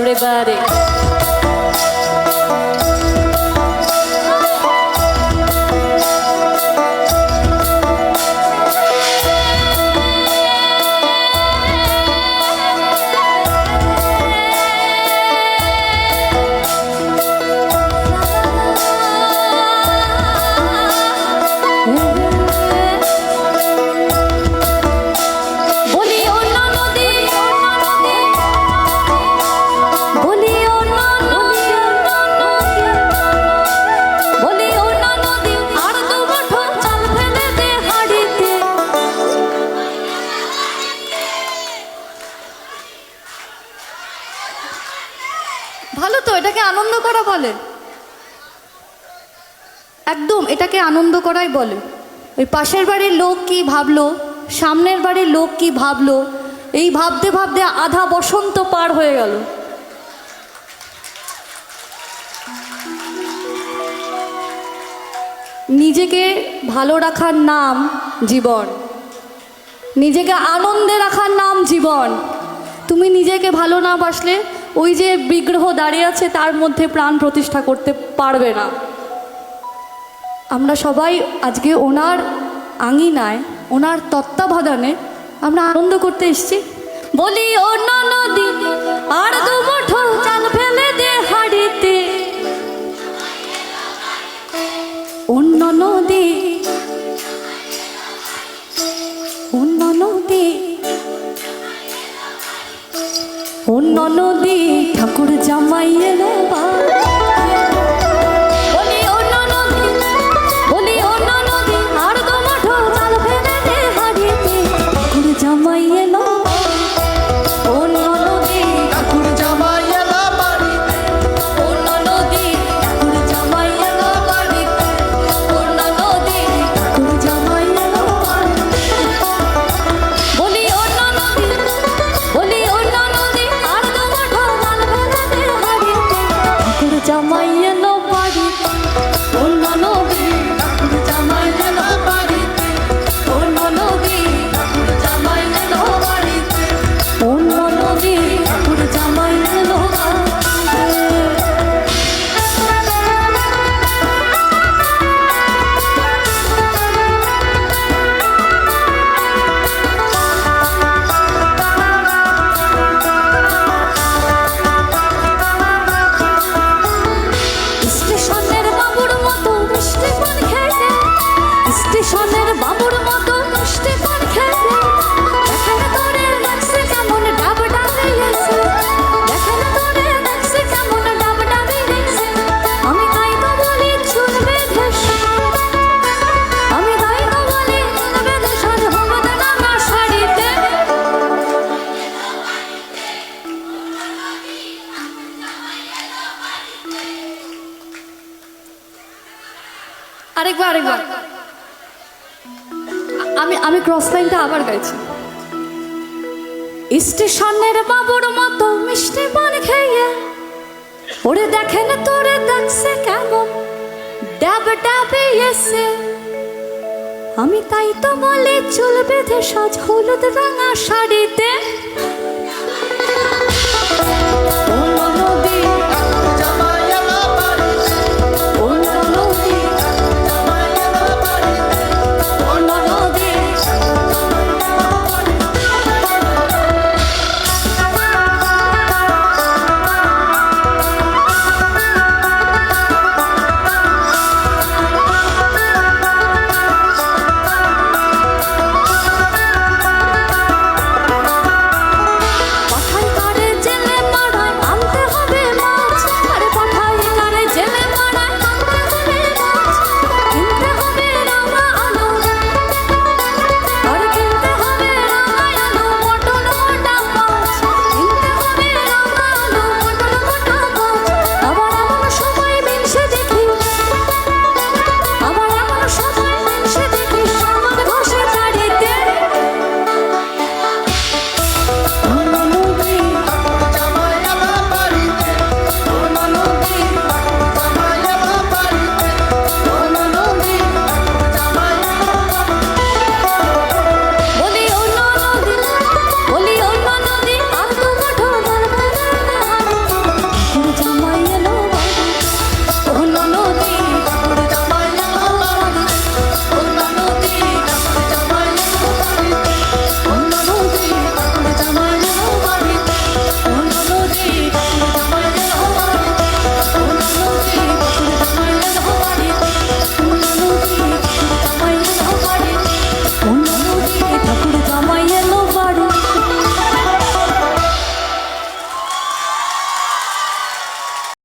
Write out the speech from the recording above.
বারে বারে। ভালো তো, এটাকে আনন্দ করা বলে, একদম এটাকে আনন্দ করাই বলে। ওই পাশের বাড়ির লোক কি ভাবলো, সামনের বাড়ির লোক কি ভাবলো, এই ভাবতে ভাবতে আধা বসন্ত পার হয়ে গেল। নিজেকে ভালো রাখার নাম জীবন, নিজেকে আনন্দে রাখার নাম জীবন। তুমি নিজেকে ভালো না বাসলে ওই যে বিগ্রহ দাঁড়িয়ে আছে তার মধ্যে প্রাণ প্রতিষ্ঠা করতে পারবে না। আমরা সবাই আজকে ওনার আঙিনায়, ওনার তত্ত্বাবধানে আমরা আনন্দ করতে এসেছি। বলি ও নদী আর দু মুঠো চাল ফেলে দে হাড়িতে, অন্য নদী অন্য নদী অন্য নদী ঠাকুর জামাই এলো। বলি অন্য নদী, বলি অন্য নদী আর দু মুঠো চাল ফেলে দে হাড়িতে, ঠাকুর জামাই এলো। অন্য নদী ঠাকুর জামাই এলো বাড়িতে, অন্য নদী ঠাকুর জামাই এলো বাড়িতে, অন্য নদী ঠাকুর জামাই এলো বাড়িতে। বলি অন্য নদী, বলি অন্য নদী আর দু মুঠো চাল ফেলে দে হাড়িতে, ঠাকুর জামাই এলো বাড়িতে, অন্য নদী ঠাকুর জামাই এলো বাড়িতে, অন্য নদী ঠাকুর জামাই এলো বাড়িতে, অন্য নদী ঠাকুর জামাই এলো বাড়িতে। স্টেশনের বাবুর মতো মিষ্টি পান খেতে, স্টেশনের বাবুর মতো মিষ্টি পান খেতে, দেখেন তোরে লাগছে কেমন ডাব ডাবে এসে, দেখেন তোরে লাগছে কেমন ডাব ডাবে এসে। আমি তাই তো বলি চুল বেঁধে, আমি তাই তো বলি চুল বেঁধে সাজ হলুদ রাঙা শাড়িতে। আরেকবার আরেকবার আমি ক্রস লাইনটা আবার গাইছি। স্টেশনের বাবুর মতো মিষ্টি পান খেয়ে, ওরে দেখেন তোরে দেখছে কেমন ডাব ডাবে এসে। আমি তাই তো বলি চুল বেঁধে সাজ হলুদ রাঙা শাড়িতে।